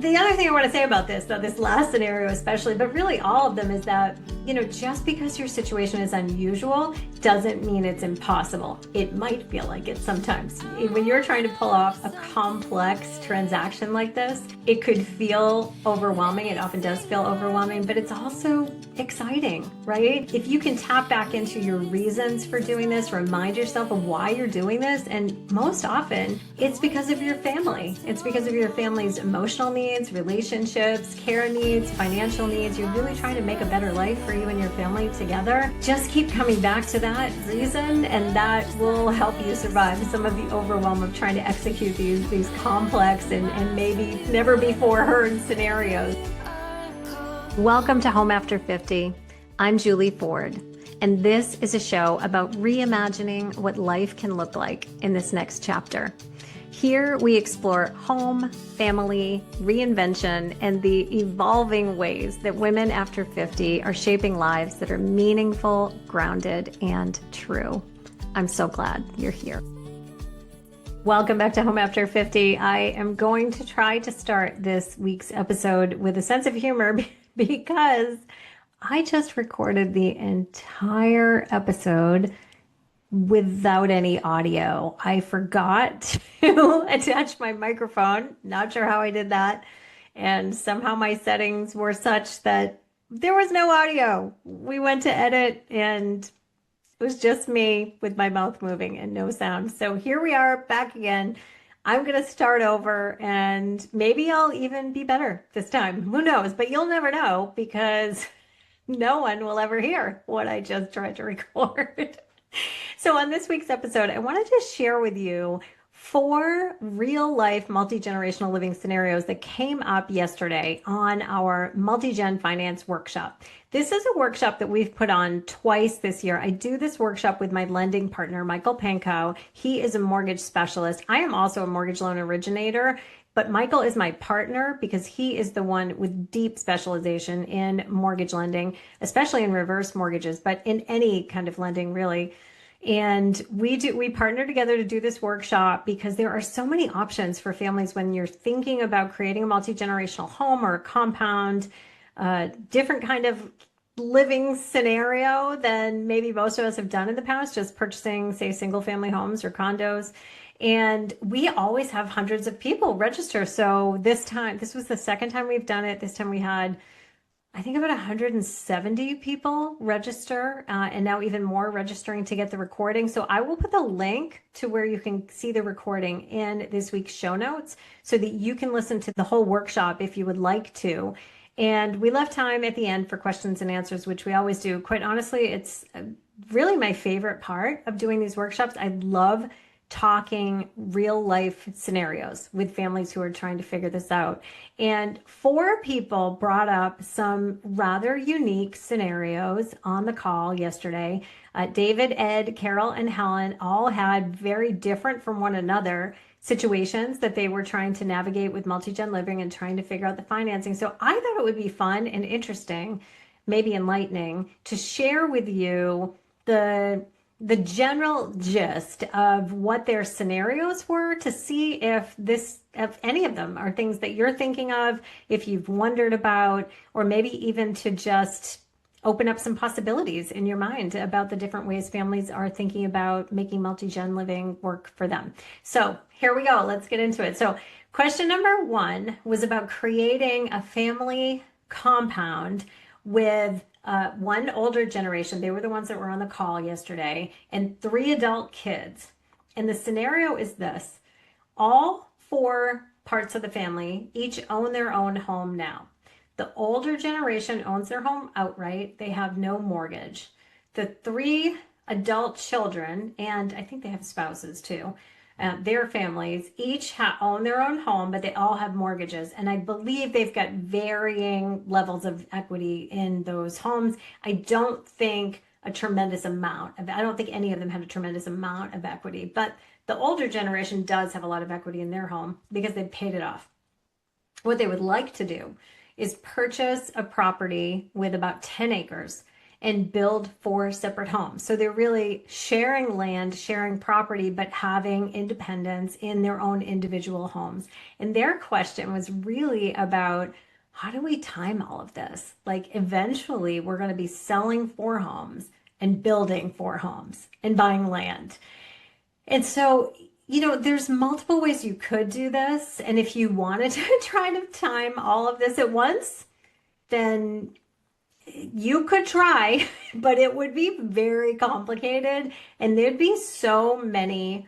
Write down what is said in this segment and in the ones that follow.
the other thing I want to say about this last scenario especially, but really all of them, is that, just because your situation is unusual doesn't mean it's impossible. It might feel like it sometimes. When you're trying to pull off a complex transaction like this, it could feel overwhelming. It often does feel overwhelming, but it's also exciting, right? If you can tap back into your reasons for doing this, remind yourself of why you're doing this, and most often it's because of your family. It's because of your family's emotional needs, relationships, care needs, financial needs. You're really trying to make a better life for you and your family together. Just keep coming back to that reason, and that will help you survive some of the overwhelm of trying to execute these complex and maybe never before heard scenarios. Welcome to Home After 50. I'm Juli Ford, and this is a show about reimagining what life can look like in this next chapter. Here we explore home, family, reinvention, and the evolving ways that women after 50 are shaping lives that are meaningful, grounded, and true. I'm so glad you're here. Welcome back to Home After 50. I am going to try to start this week's episode with a sense of humor because I just recorded the entire episode without any audio. I forgot to attach my microphone. Not sure how I did that. And somehow my settings were such that there was no audio. We went to edit and it was just me with my mouth moving and no sound. So here we are back again. I'm going to start over and maybe I'll even be better this time. Who knows? But you'll never know because no one will ever hear what I just tried to record. So on this week's episode, I wanted to share with you 4 real-life multi-generational living scenarios that came up yesterday on our Multi-Gen Finance workshop. This is a workshop that we've put on twice this year. I do this workshop with my lending partner, Michael Pankow. He is a mortgage specialist. I am also a mortgage loan originator, but Michael is my partner because he is the one with deep specialization in mortgage lending, especially in reverse mortgages, but in any kind of lending, really. And we partner together to do this workshop because there are so many options for families when you're thinking about creating a multi-generational home or a compound, different kind of living scenario than maybe most of us have done in the past, just purchasing, say, single family homes or condos. And we always have hundreds of people register. So this was the second time we've done it. This time we had, I think, about 170 people register, and now even more registering to get the recording. So I will put the link to where you can see the recording in this week's show notes so that you can listen to the whole workshop if you would like to. And we left time at the end for questions and answers, which we always do. Quite honestly, it's really my favorite part of doing these workshops. I love talking real life scenarios with families who are trying to figure this out. And 4 people brought up some rather unique scenarios on the call yesterday. David, Ed, Carol, and Helen all had very different from one another situations that they were trying to navigate with multi-gen living and trying to figure out the financing. So I thought it would be fun and interesting, maybe enlightening, to share with you the general gist of what their scenarios were, to see if any of them are things that you're thinking of, if you've wondered about, or maybe even to just open up some possibilities in your mind about the different ways families are thinking about making multi-gen living work for them. So here we go. Let's get into it. So question number 1 was about creating a family compound with 1 older generation. They were the ones that were on the call yesterday, and 3 adult kids. And the scenario is this: all 4 parts of the family each own their own home now. The older generation owns their home outright. They have no mortgage. The 3 adult children, and I think they have spouses too, their families each own their own home, but they all have mortgages. And I believe they've got varying levels of equity in those homes. I don't think any of them have a tremendous amount of equity, but the older generation does have a lot of equity in their home because they've paid it off. What they would like to do is purchase a property with about 10 acres and build 4 separate homes. So they're really sharing land, sharing property, but having independence in their own individual homes. And their question was really about, how do we time all of this? Like, eventually we're going to be selling 4 homes and building 4 homes and buying land. And so, there's multiple ways you could do this. And if you wanted to try to time all of this at once, then you could try, but it would be very complicated. And there'd be so many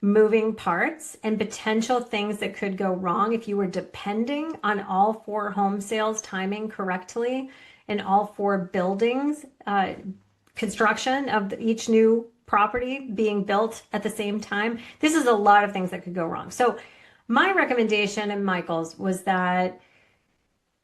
moving parts and potential things that could go wrong if you were depending on all 4 home sales timing correctly and all 4 buildings, construction of each new property being built at the same time. This is a lot of things that could go wrong. So my recommendation and Michael's was that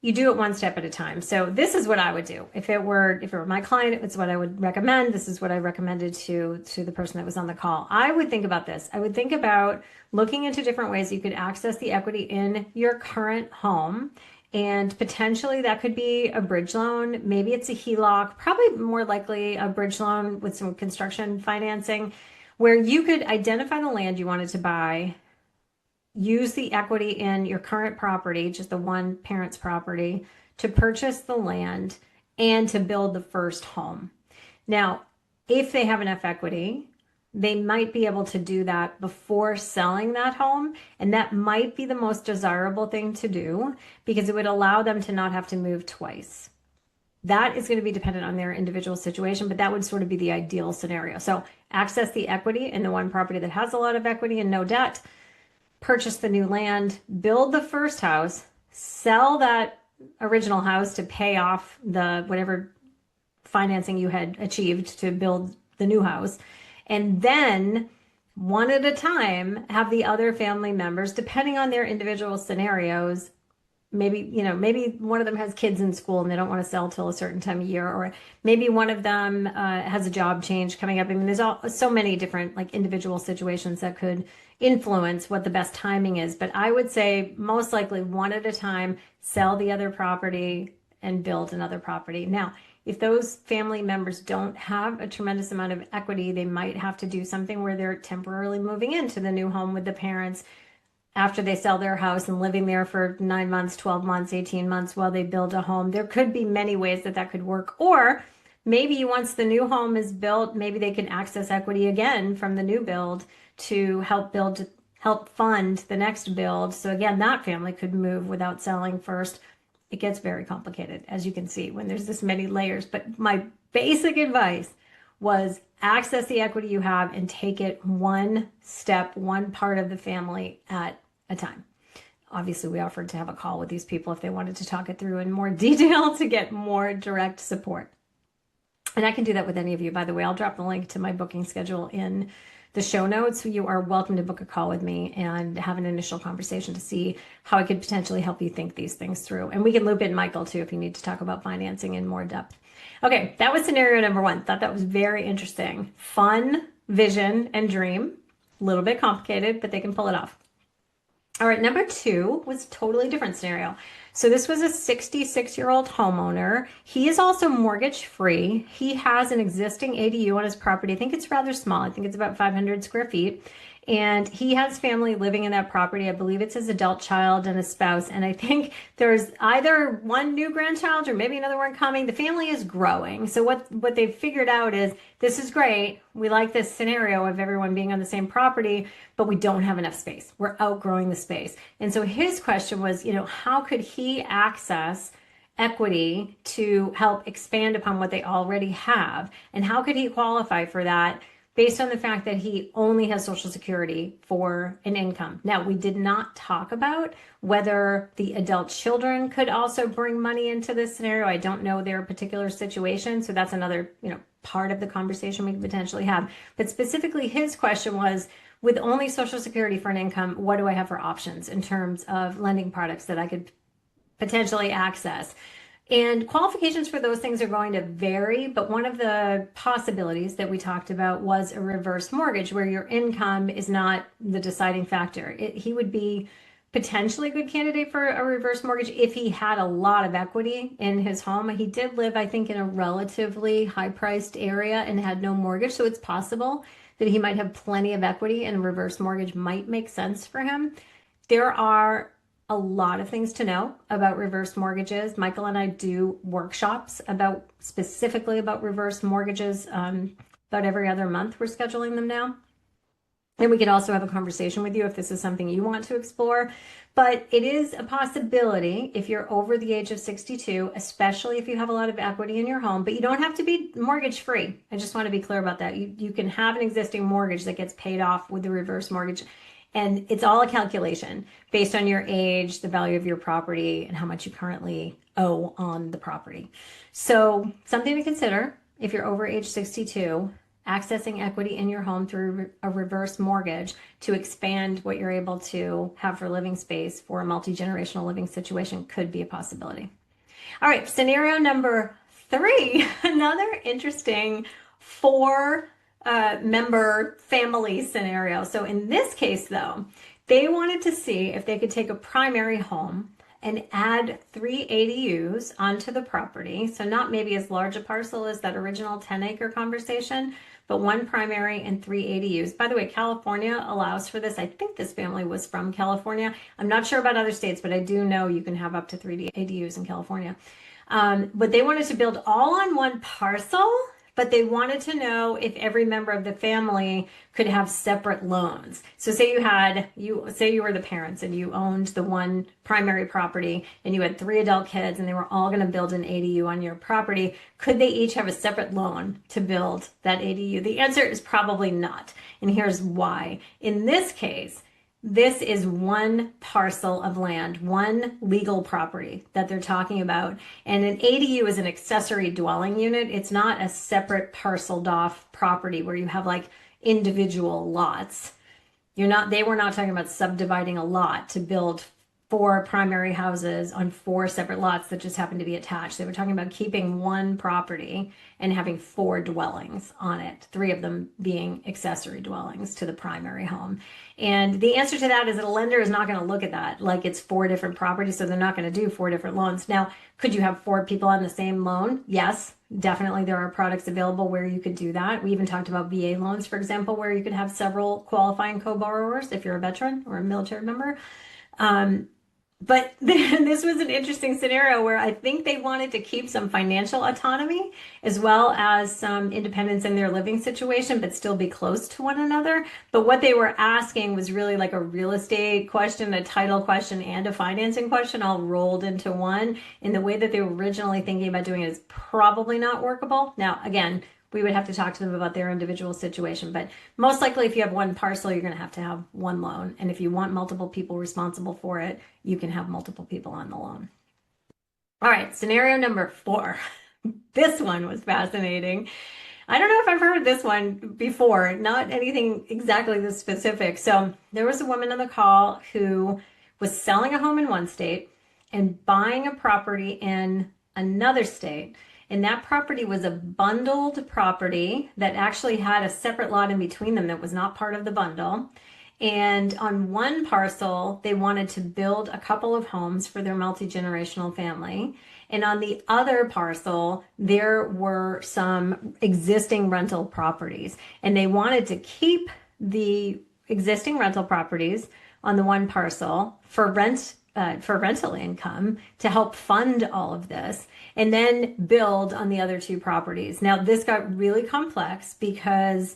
you do it one step at a time. So this is what I would do. If it were my client, it's what I would recommend. This is what I recommended to the person that was on the call. I would think about this. I would think about looking into different ways you could access the equity in your current home. And potentially that could be a bridge loan. Maybe it's a HELOC, probably more likely a bridge loan with some construction financing, where you could identify the land you wanted to buy, use the equity in your current property, just the one parent's property, to purchase the land and to build the first home. Now, if they have enough equity, they might be able to do that before selling that home. And that might be the most desirable thing to do because it would allow them to not have to move twice. That is going to be dependent on their individual situation, but that would sort of be the ideal scenario. So access the equity in the one property that has a lot of equity and no debt, purchase the new land, build the first house, sell that original house to pay off the whatever financing you had achieved to build the new house, and then one at a time have the other family members, depending on their individual scenarios. Maybe one of them has kids in school and they don't want to sell till a certain time of year, or maybe one of them has a job change coming up. I mean, there's so many different like individual situations that could influence what the best timing is. But I would say most likely one at a time, sell the other property and build another property. Now, if those family members don't have a tremendous amount of equity, they might have to do something where they're temporarily moving into the new home with the parents after they sell their house and living there for 9 months, 12 months, 18 months while they build a home. There could be many ways that could work. Or maybe once the new home is built, maybe they can access equity again from the new build to help fund the next build. So again, that family could move without selling first. It gets very complicated, as you can see, when there's this many layers. But my basic advice was access the equity you have and take it one step, one part of the family at a time. Obviously, we offered to have a call with these people if they wanted to talk it through in more detail to get more direct support. And I can do that with any of you, by the way. I'll drop the link to my booking schedule in the show notes. You are welcome to book a call with me and have an initial conversation to see how I could potentially help you think these things through. And we can loop in Michael too if you need to talk about financing in more depth. Okay, that was scenario number 1. Thought that was very interesting. Fun, vision, and dream. A little bit complicated, but they can pull it off. All right, number 2 was a totally different scenario. So this was a 66-year-old homeowner. He is also mortgage free. He has an existing ADU on his property. I think it's rather small. I think it's about 500 square feet. And he has family living in that property. I believe it's his adult child and a spouse. And I think there's either one new grandchild or maybe another one coming. The family is growing. So what they've figured out is, this is great. We like this scenario of everyone being on the same property, but we don't have enough space. We're outgrowing the space. And so his question was, how could he access equity to help expand upon what they already have? And how could he qualify for that based on the fact that he only has Social Security for an income? Now, we did not talk about whether the adult children could also bring money into this scenario. I don't know their particular situation, so that's another, part of the conversation we could potentially have. But specifically, his question was, with only Social Security for an income, what do I have for options in terms of lending products that I could potentially access? And qualifications for those things are going to vary, but one of the possibilities that we talked about was a reverse mortgage where your income is not the deciding factor. He would be potentially good candidate for a reverse mortgage if he had a lot of equity in his home. He did live, I think, in a relatively high-priced area and had no mortgage, so it's possible that he might have plenty of equity and a reverse mortgage might make sense for him. There are a lot of things to know about reverse mortgages. Michael and I do workshops specifically about reverse mortgages about every other month. We're scheduling them now. And we could also have a conversation with you if this is something you want to explore. But it is a possibility if you're over the age of 62, especially if you have a lot of equity in your home, but you don't have to be mortgage free. I just want to be clear about that. You can have an existing mortgage that gets paid off with the reverse mortgage. And it's all a calculation based on your age, the value of your property, and how much you currently owe on the property. So something to consider if you're over age 62, accessing equity in your home through a reverse mortgage to expand what you're able to have for living space for a multi-generational living situation could be a possibility. All right, scenario number 3, another interesting 4-member family scenario. So in this case, though, they wanted to see if they could take a primary home and add 3 ADUs onto the property. So not maybe as large a parcel as that original 10-acre conversation, but 1 primary and 3 ADUs. By the way, California allows for this. I think this family was from California. I'm not sure about other states, but I do know you can have up to 3 ADUs in California. But they wanted to build all on 1 parcel, but they wanted to know if every member of the family could have separate loans. So say you were the parents and you owned the 1 primary property and you had 3 adult kids and they were all going to build an ADU on your property. Could they each have a separate loan to build that ADU? The answer is probably not. And here's why. In this case, this is 1 parcel of land, 1 legal property that they're talking about. And an ADU is an accessory dwelling unit. It's not a separate parceled off property where you have like individual lots. They were not talking about subdividing a lot to build 4 primary houses on 4 separate lots that just happen to be attached. They were talking about keeping 1 property and having 4 dwellings on it, 3 of them being accessory dwellings to the primary home. And the answer to that is that a lender is not going to look at that like it's 4 different properties, so they're not going to do 4 different loans. Now, could you have 4 people on the same loan? Yes, definitely there are products available where you could do that. We even talked about VA loans, for example, where you could have several qualifying co-borrowers if you're a veteran or a military member. But this was an interesting scenario where I think they wanted to keep some financial autonomy as well as some independence in their living situation, but still be close to one another. But what they were asking was really like a real estate question, a title question, and a financing question all rolled into one. And the way that they were originally thinking about doing it is probably not workable. Now, again, we would have to talk to them about their individual situation, but most likely if you have 1 parcel, you're going to have 1 loan. And if you want multiple people responsible for it, you can have multiple people on the loan. All right, scenario number 4. This one was fascinating. I don't know if I've heard this one before, not anything exactly this specific. So there was a woman on the call who was selling a home in one state and buying a property in another state. And that property was a bundled property that actually had a separate lot in between them that was not part of the bundle. And on 1 parcel, they wanted to build a couple of homes for their multi-generational family. And on the other parcel, there were some existing rental properties. And they wanted to keep the existing rental properties on the 1 parcel for rental income to help fund all of this, and then build on the other 2 properties. Now, this got really complex because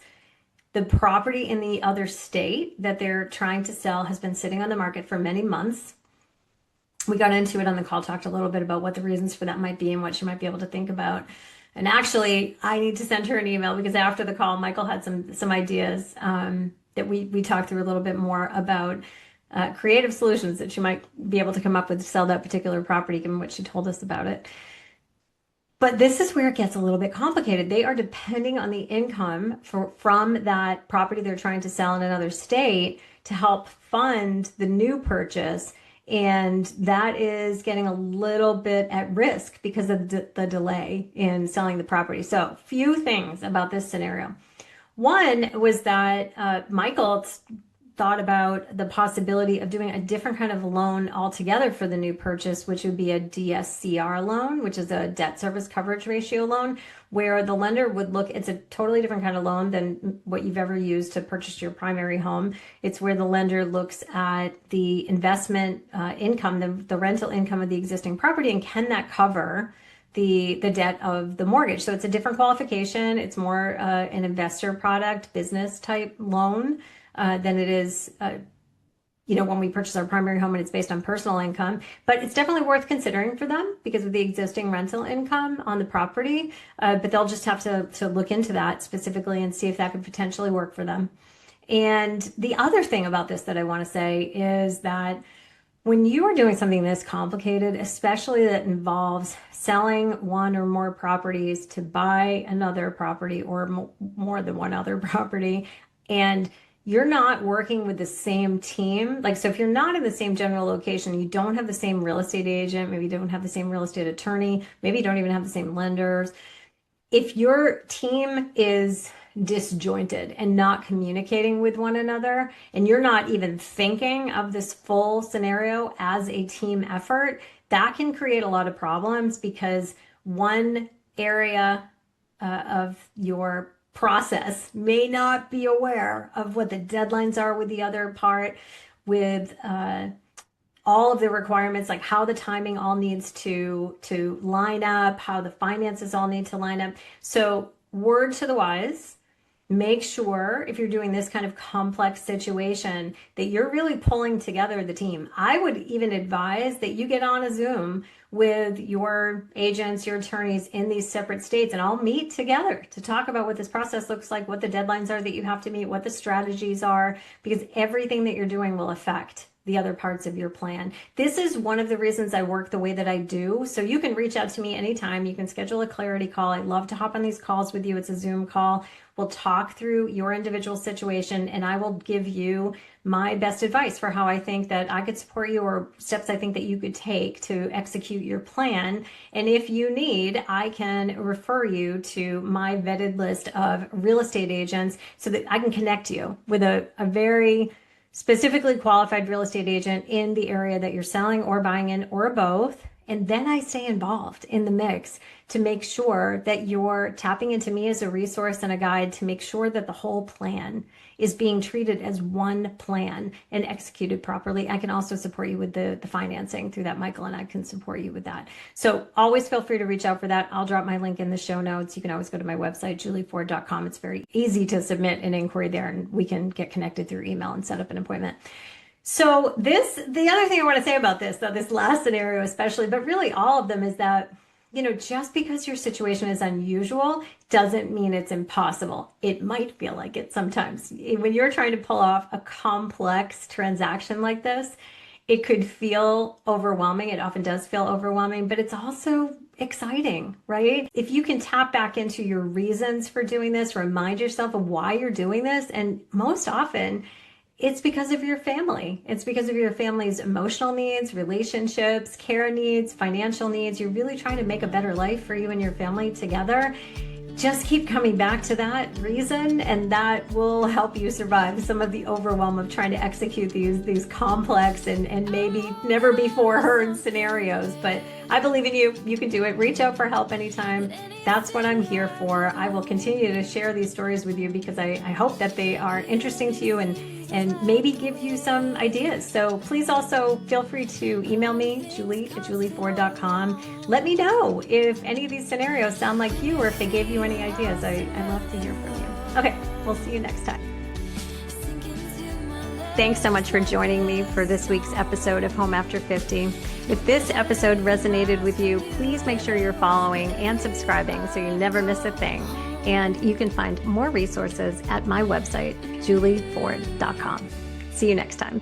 the property in the other state that they're trying to sell has been sitting on the market for many months. We got into it on the call, talked a little bit about what the reasons for that might be and what she might be able to think about. And actually, I need to send her an email because after the call, Michael had some ideas that we talked through a little bit more about creative solutions that she might be able to come up with to sell that particular property, given what she told us about it. But this is where it gets a little bit complicated. They are depending on the income from that property they're trying to sell in another state to help fund the new purchase. And that is getting a little bit at risk because of the delay in selling the property. So few things about this scenario. One was that Michael thought about the possibility of doing a different kind of loan altogether for the new purchase, which would be a DSCR loan, which is a debt service coverage ratio loan, where the lender would look, it's a totally different kind of loan than what you've ever used to purchase your primary home. It's where the lender looks at the investment income, the rental income of the existing property, and can that cover the debt of the mortgage. So it's a different qualification. It's more an investor product, business type loan than it is, when we purchase our primary home and it's based on personal income. But it's definitely worth considering for them because of the existing rental income on the property. But they'll just have to look into that specifically and see if that could potentially work for them. And the other thing about this that I want to say is that when you are doing something this complicated, especially that involves selling one or more properties to buy another property or more than one other property, and you're not working with the same team, so if you're not in the same general location, you don't have the same real estate agent, maybe you don't have the same real estate attorney, maybe you don't even have the same lenders. If your team is disjointed and not communicating with one another, and you're not even thinking of this full scenario as a team effort, that can create a lot of problems because one area of your process may not be aware of what the deadlines are with the other part, with all of the requirements, like how the timing all needs to line up, how the finances all need to line up. So word to the wise, make sure if you're doing this kind of complex situation that you're really pulling together the team. I would even advise that you get on a Zoom with your agents, your attorneys in these separate states, and all meet together to talk about what this process looks like, what the deadlines are that you have to meet, what the strategies are, because everything that you're doing will affect the other parts of your plan. This is one of the reasons I work the way that I do. So you can reach out to me anytime. You can schedule a clarity call. I love to hop on these calls with you. It's a Zoom call. We'll talk through your individual situation, and I will give you my best advice for how I think that I could support you, or steps I think that you could take to execute your plan. And if you need, I can refer you to my vetted list of real estate agents so that I can connect you with a very specifically qualified real estate agent in the area that you're selling or buying in, or both. And then I stay involved in the mix to make sure that you're tapping into me as a resource and a guide to make sure that the whole plan is being treated as one plan and executed properly. I can also support you with the financing through that. Michael and I can support you with that. So always feel free to reach out for that. I'll drop my link in the show notes. You can always go to my website, juliford.com. It's very easy to submit an inquiry there, and we can get connected through email and set up an appointment. So the other thing I want to say about this last scenario especially, but really all of them, is that, just because your situation is unusual doesn't mean it's impossible. It might feel like it sometimes. When you're trying to pull off a complex transaction like this, it could feel overwhelming. It often does feel overwhelming, but it's also exciting, right? If you can tap back into your reasons for doing this, remind yourself of why you're doing this, and most often, it's because of your family. It's because of your family's emotional needs, relationships, care needs, financial needs. You're really trying to make a better life for you and your family together. Just keep coming back to that reason, and that will help you survive some of the overwhelm of trying to execute these complex and maybe never before heard scenarios. But I believe in you. You can do it. Reach out for help anytime. That's what I'm here for. I will continue to share these stories with you because I hope that they are interesting to you and maybe give you some ideas. So please also feel free to email me, Juli@juliford.com. Let me know if any of these scenarios sound like you, or if they gave you any ideas. I love to hear from you. Okay, we'll see you next time. Thanks so much for joining me for this week's episode of Home After 50. If this episode resonated with you, please make sure you're following and subscribing so you never miss a thing. And you can find more resources at my website, juliford.com. See you next time.